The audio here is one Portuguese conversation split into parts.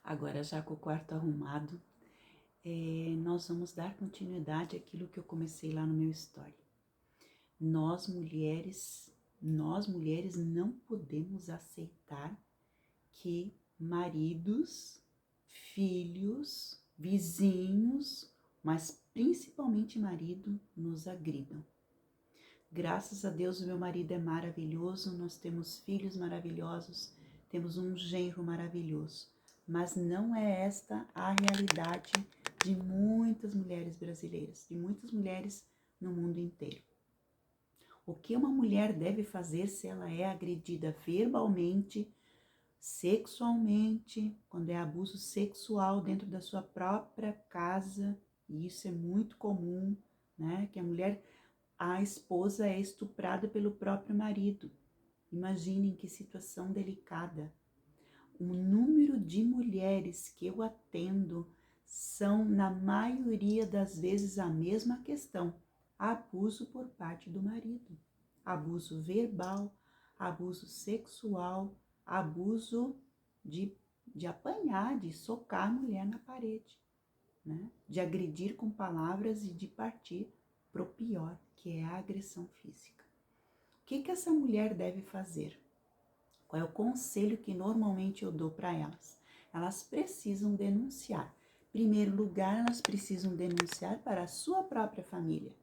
Agora, já com o quarto arrumado, nós vamos dar continuidade àquilo que eu comecei lá no meu story. Nós mulheres não podemos aceitar que maridos, filhos, vizinhos, mas principalmente marido, nos agridam. Graças a Deus o meu marido é maravilhoso, nós temos filhos maravilhosos, temos um genro maravilhoso. Mas não é esta a realidade de muitas mulheres brasileiras, de muitas mulheres no mundo inteiro. O que uma mulher deve fazer se ela é agredida verbalmente, sexualmente, quando é abuso sexual dentro da sua própria casa, e isso é muito comum, né? Que a esposa é estuprada pelo próprio marido. Imaginem que situação delicada. O número de mulheres que eu atendo são, na maioria das vezes, a mesma questão: abuso por parte do marido, abuso verbal, abuso sexual, abuso de apanhar, de socar a mulher na parede, né? De agredir com palavras e de partir para o pior, que é a agressão física. O que essa mulher deve fazer? Qual é o conselho que normalmente eu dou para elas? Elas precisam denunciar. Em primeiro lugar, elas precisam denunciar para a sua própria família.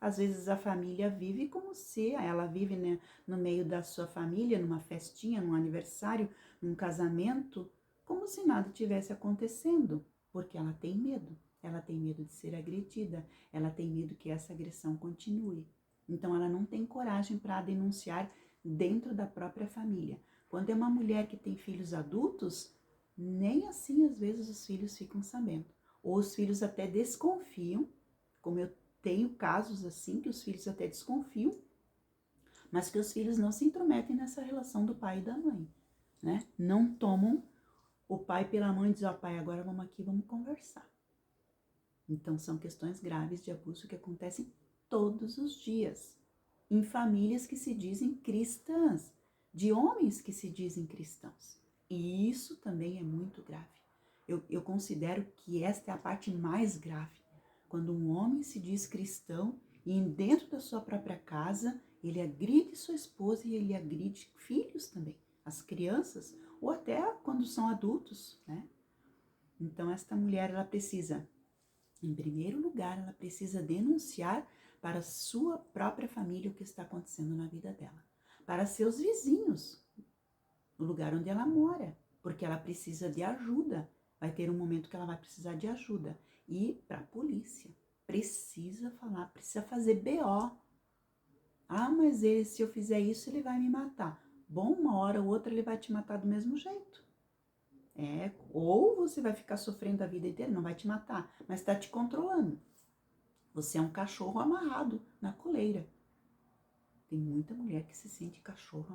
Às vezes a família vive como se ela vive, né, no meio da sua família, numa festinha, num aniversário, num casamento, como se nada tivesse acontecendo, porque ela tem medo. Ela tem medo de ser agredida, ela tem medo que essa agressão continue. Então ela não tem coragem para denunciar dentro da própria família. Quando é uma mulher que tem filhos adultos, nem assim às vezes os filhos ficam sabendo. Ou os filhos até desconfiam, como eu tenho casos assim, que os filhos até desconfiam, mas que os filhos não se intrometem nessa relação do pai e da mãe, né? Não tomam o pai pela mão e dizem: ó, pai, agora vamos aqui, vamos conversar. Então são questões graves de abuso que acontecem todos os dias, em famílias que se dizem cristãs, de homens que se dizem cristãos. E isso também é muito grave. Eu considero que esta é a parte mais grave. Quando um homem se diz cristão e dentro da sua própria casa, ele agride sua esposa e ele agride filhos também, as crianças, ou até quando são adultos, né? Então esta mulher, ela precisa, em primeiro lugar, ela precisa denunciar para a sua própria família o que está acontecendo na vida dela, para seus vizinhos, no lugar onde ela mora, porque ela precisa de ajuda. Vai ter um momento que ela vai precisar de ajuda. E para a polícia, precisa falar, precisa fazer BO. Ah, mas se eu fizer isso, ele vai me matar. Bom, uma hora ou outra ele vai te matar do mesmo jeito. Ou você vai ficar sofrendo a vida inteira, não vai te matar, mas está te controlando. Você é um cachorro amarrado na coleira. Tem muita mulher que se sente cachorro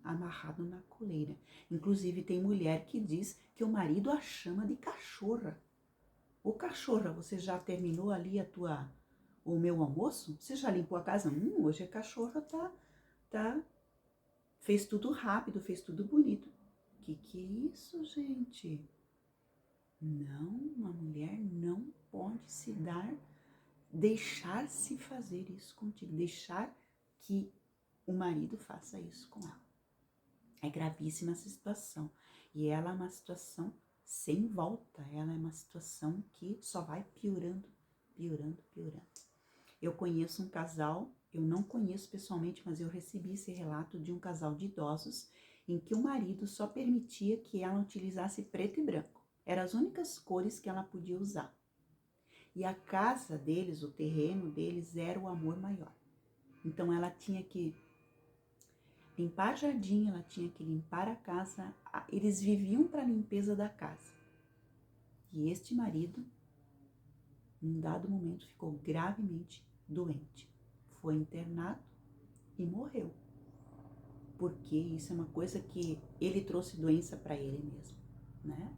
amarrado na coleira. Inclusive tem mulher que diz que o marido a chama de cachorra. Ô cachorra, você já terminou ali o meu almoço? Você já limpou a casa? Hoje a cachorra fez tudo rápido, fez tudo bonito. Que é isso, gente? Não, uma mulher não pode deixar-se fazer isso contigo, deixar que o marido faça isso com ela. É gravíssima essa situação. E ela é uma situação sem volta. Ela é uma situação que só vai piorando, piorando, piorando. Eu conheço um casal, eu não conheço pessoalmente, mas eu recebi esse relato de um casal de idosos em que o marido só permitia que ela utilizasse preto e branco. Eram as únicas cores que ela podia usar. E a casa deles, o terreno deles, era o amor maior. Então ela tinha que limpar jardim, ela tinha que limpar a casa, eles viviam para a limpeza da casa. E este marido, num dado momento, ficou gravemente doente. Foi internado e morreu. Porque isso é uma coisa que ele trouxe doença para ele mesmo, né?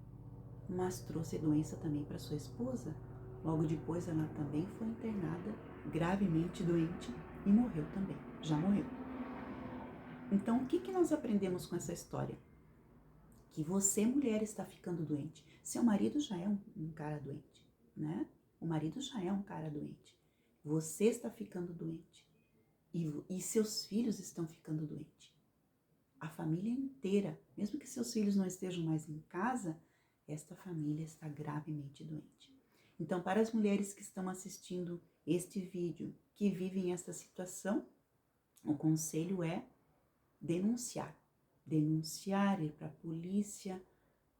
Mas trouxe doença também para sua esposa. Logo depois ela também foi internada, gravemente doente e morreu também, já morreu. Então o que nós aprendemos com essa história? que você, mulher, está ficando doente. Seu marido já é um cara doente, né? O marido já é um cara doente. Você está ficando doente. E seus filhos estão ficando doentes. A família inteira, mesmo que seus filhos não estejam mais em casa, esta família está gravemente doente. Então, para as mulheres que estão assistindo este vídeo, que vivem esta situação, o conselho é denunciar. Denunciar, ir para a polícia,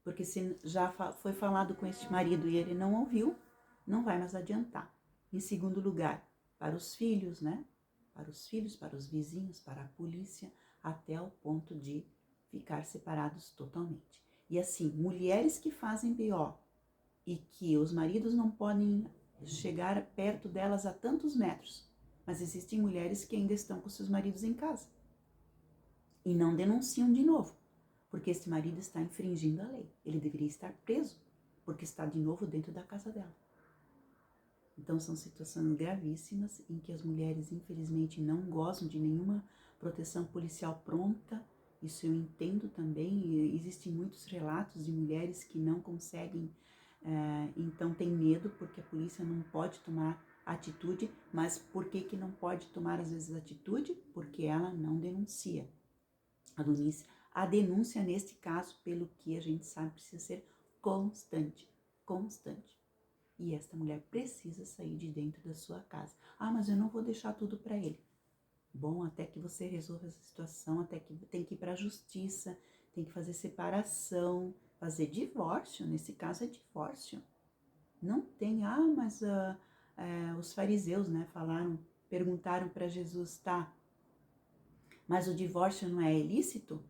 porque se já foi falado com este marido e ele não ouviu, não vai mais adiantar. Em segundo lugar, para os filhos, né? Para os filhos, para os vizinhos, para a polícia, até o ponto de ficar separados totalmente. E assim, mulheres que fazem BO e que os maridos não podem chegar perto delas a tantos metros, mas existem mulheres que ainda estão com seus maridos em casa e não denunciam de novo, porque esse marido está infringindo a lei. Ele deveria estar preso, porque está de novo dentro da casa dela. Então são situações gravíssimas em que as mulheres infelizmente não gozam de nenhuma proteção policial pronta. Isso eu entendo também. Existem muitos relatos de mulheres que não conseguem, então tem medo porque a polícia não pode tomar atitude. Mas por que não pode tomar às vezes atitude? Porque ela não denuncia. A denúncia neste caso, pelo que a gente sabe, precisa ser constante. E esta mulher precisa sair de dentro da sua casa. Ah, mas eu não vou deixar tudo para ele. Bom, até que você resolva essa situação, até que tem que ir para a justiça, tem que fazer separação, fazer divórcio. Nesse caso é divórcio. Não tem, mas os fariseus, né, perguntaram para Jesus, tá, mas o divórcio não é ilícito?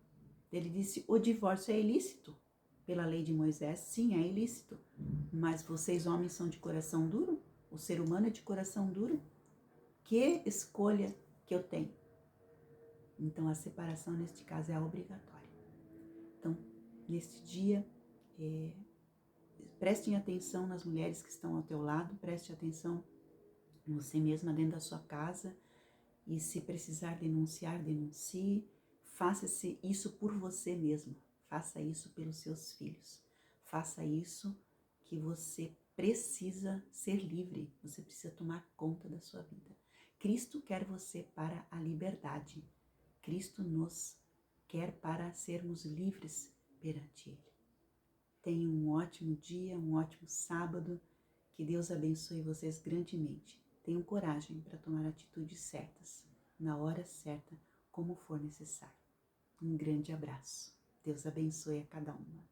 Ele disse, o divórcio é ilícito. Pela lei de Moisés, sim, é ilícito. Mas vocês, homens, são de coração duro? O ser humano é de coração duro? Que escolha que eu tenho? Então, a separação, neste caso, é obrigatória. Então, neste dia, prestem atenção nas mulheres que estão ao teu lado, preste atenção em você mesma dentro da sua casa, e se precisar denunciar, denuncie. Faça-se isso por você mesma, faça isso pelos seus filhos, faça isso que você precisa ser livre, você precisa tomar conta da sua vida. Cristo quer você para a liberdade, Cristo nos quer para sermos livres perante Ele. Tenha um ótimo dia, um ótimo sábado, que Deus abençoe vocês grandemente. Tenham coragem para tomar atitudes certas, na hora certa, como for necessário. Um grande abraço. Deus abençoe a cada uma.